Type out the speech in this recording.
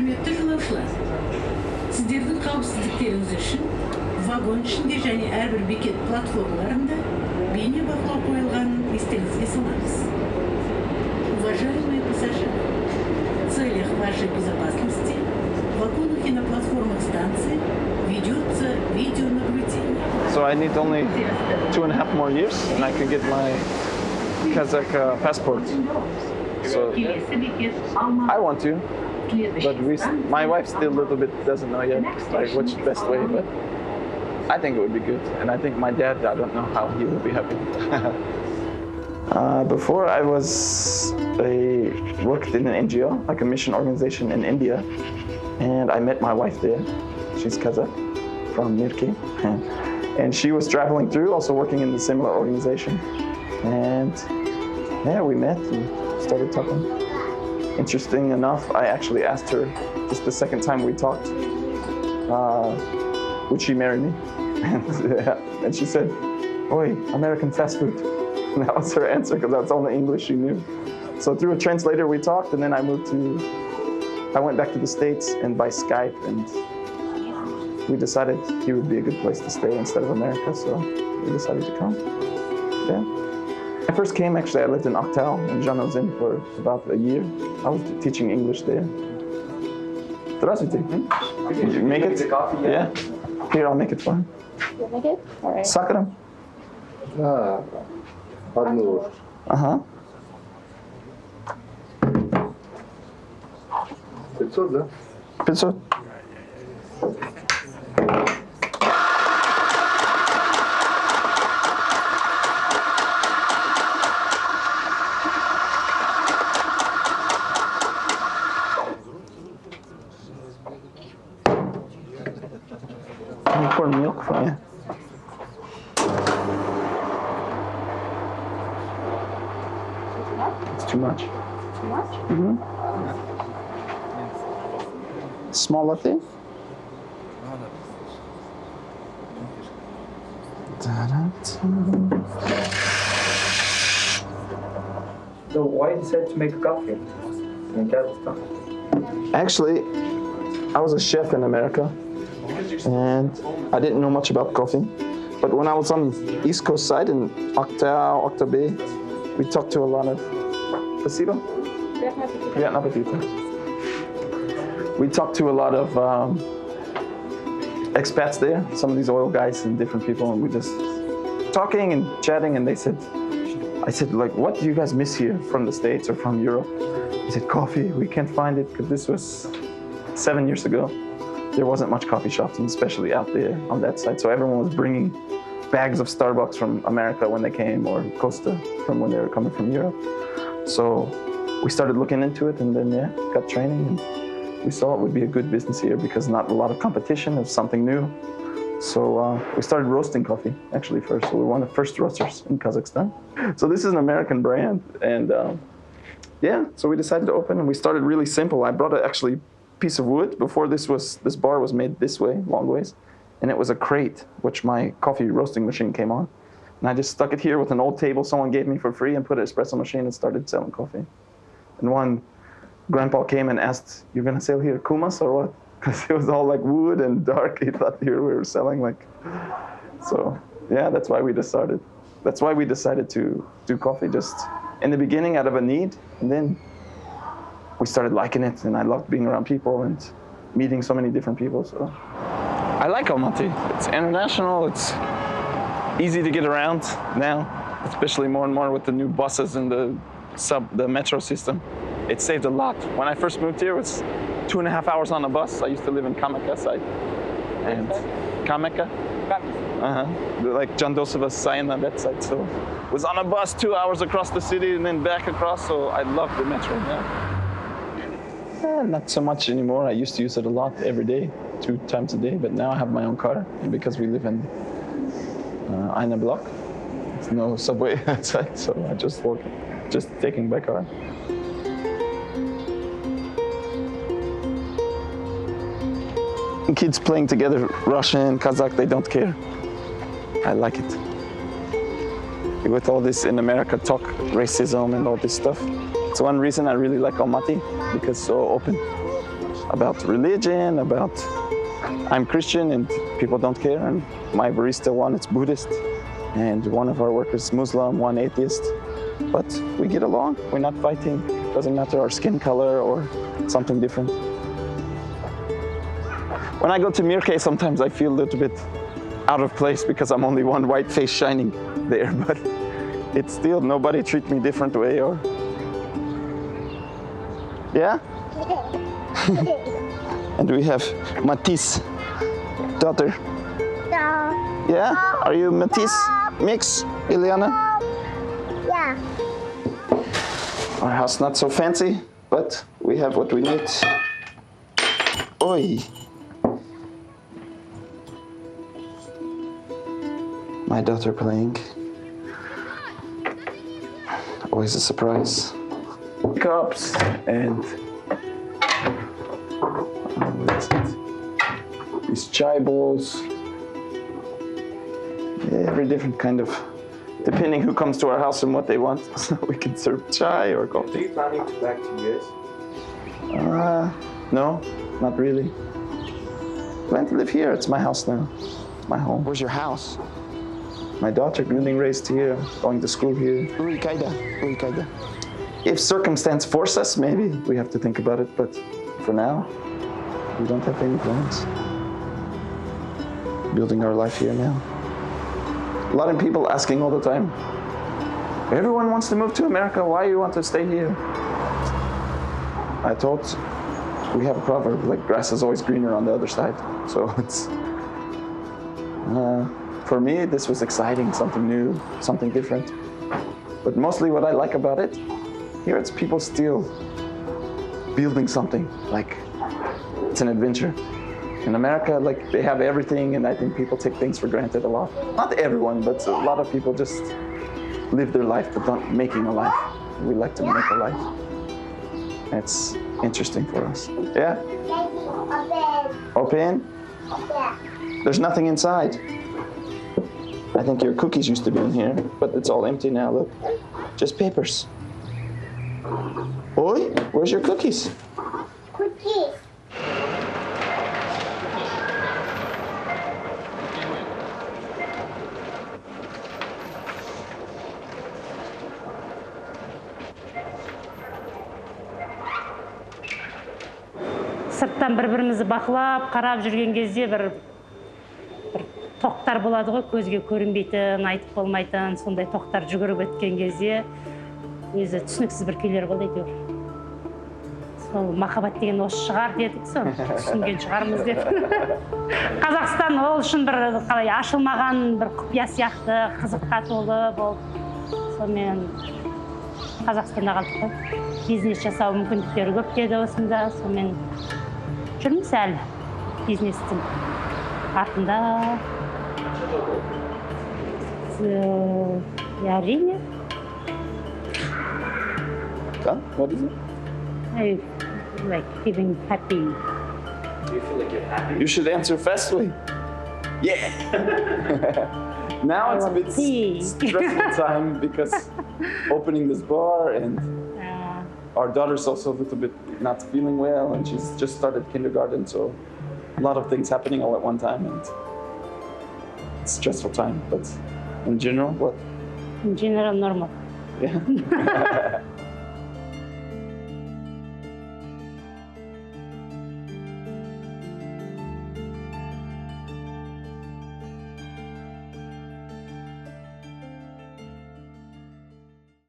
Құрметті жолаушылар, сіздердің қауіпсіздіктеріңіз үшін вагон ішінде және әрбір бекет платформаларында бейне бақылау қойылғанын естеріңізге саламыз. Уважаемые пассажиры, в целях вашей безопасности в вагонах и на платформах станции ведется видеонаблюдение. So I need only 2.5 more years and I can get my Kazakh passport. So I want to, but my wife still a little bit doesn't know yet, like what's the best way, but I think it would be good. And I think my dad, I don't know how he would be happy. Before I worked in an NGO, like a mission organization in India, and I met my wife there. She's Kazakh, from Mirki, and she was traveling through, also working in a similar organization. And yeah, we met and started talking. Interesting enough, I actually asked her just the second time we talked, would she marry me? And she said, "Oi, American fast food." And that was her answer because that's all the English she knew. So through a translator we talked, and then I went back to the States and by Skype, and we decided he would be a good place to stay instead of America, so we decided to come. Yeah. I first came, actually, I lived in Aktal in Janozin for about a year. I was teaching English there. Здравствуйте. Did you make it? Yeah. Here, I'll make it for him. You make it? All right. Sakaram. Одну. Ага. 500, да? 500. Can you pour milk for me? It's too much. Too much? Mm-hmm. Small latte? So why decide to make coffee in Kazakhstan? Actually, I was a chef in America, and I didn't know much about coffee. But when I was on the East Coast side in Akta, Bay, we talked to a lot of... Спасибо. Приятного аппетита. We talked to a lot of expats there, some of these oil guys and different people, and we just talking and chatting, and I said, like, what do you guys miss here from the States or from Europe? He said, coffee, we can't find it, because this was 7 years ago. There wasn't much coffee shops, and especially out there on that side. So everyone was bringing bags of Starbucks from America when they came, or Costa from when they were coming from Europe. So we started looking into it, and then, yeah, got training, and we saw it would be a good business here because not a lot of competition, it was something new. So we started roasting coffee, actually, first. So we were one of the first roasters in Kazakhstan. So this is an American brand, and yeah, so we decided to open, and we started really simple. I brought actually piece of wood. Before this bar was made this way, long ways, and it was a crate, which my coffee roasting machine came on. And I just stuck it here with an old table someone gave me for free and put an espresso machine and started selling coffee. And one grandpa came and asked, "You're gonna sell here kumas or what?" Because it was all like wood and dark. He thought here we were selling like, so yeah, that's why we decided. That's why we decided to do coffee just in the beginning out of a need, and then we started liking it, and I loved being around people and meeting so many different people. So I like Almaty. It's international. It's easy to get around now, especially more and more with the new buses and the metro system. It saved a lot. When I first moved here, it was 2.5 hours on a bus. I used to live in Kameka side. And Kameka? Like Jandosova's sign on that side. So it was on a bus 2 hours across the city and then back across. So I loved the metro. Yeah. Not so much anymore. I used to use it a lot every day, 2 times a day. But now I have my own car. And because we live in Aina block, there's no subway outside. So I just walk, just taking my car. Kids playing together, Russian, Kazakh, they don't care. I like it. With all this in America talk, racism and all this stuff. It's one reason I really like Almaty, because it's so open. about religion, about I'm Christian and people don't care, and my barista one is Buddhist, and one of our workers is Muslim, one atheist. But we get along, we're not fighting. Doesn't matter our skin color or something different. When I go to Mirke, sometimes I feel a little bit out of place because I'm only one white face shining there, but it's still, nobody treat me different way or... Yeah? And we have Matisse, daughter. Yeah? Are you Matisse mix, Ileana? Yeah. Our house not so fancy, but we have what we need. Oi! My daughter playing. Always a surprise. Cups and what is it? These chai bowls. Every different kind of, depending who comes to our house and what they want. So we can serve chai or coffee. Are you planning to back to US? No, not really. Plan to live here. It's my house now. It's my home. Where's your house? My daughter being raised here, going to school here. If circumstance force us, maybe we have to think about it. But for now, we don't have any plans. Building our life here now. A lot of people asking all the time, everyone wants to move to America, why do you want to stay here? I thought we have a proverb, like grass is always greener on the other side. So it's, for me, this was exciting, something new, something different. But mostly what I like about it, here it's people still building something, like it's an adventure. In America, like they have everything, and I think people take things for granted a lot. Not everyone, but a lot of people just live their life, but not making a life. We like to make a life. It's interesting for us. Yeah? Open? Yeah. There's nothing inside. I think your cookies used to be in here, but it's all empty now, look. Just papers. Oi, where's your cookies? Cookies. Сырттан бір-бірімізді бақылап, қарап жүрген кезде бір тоқтар болады ғой, көзге көрінбейтін, айтып болмайтын, сондай тоқтар жүгіріп өткен кезде өзі түсініксіз бір күйлер болды әйтеуір. Сол махаббат деген осы шығар дедік, сол түсінген шығармыз деп. Қазақстан ол үшін бір қалай ашылмаған бір құпия сияқты, қызыққа толы болып, сонымен Қазақстанда қалдық қой. Бизнес жасау мүмкіндіктері көп деді осында, сонымен жүрміз әлі бизнестің артында. Әрине. What is it? I like feeling happy. Do you feel like you're happy? You should answer fastly. Yeah. Now it's a bit stressful time because opening this bar and our daughter's also a little bit not feeling well and she's just started kindergarten, so a lot of things happening all at one time and it's a stressful time, but in general, what? In general, normal. Yeah.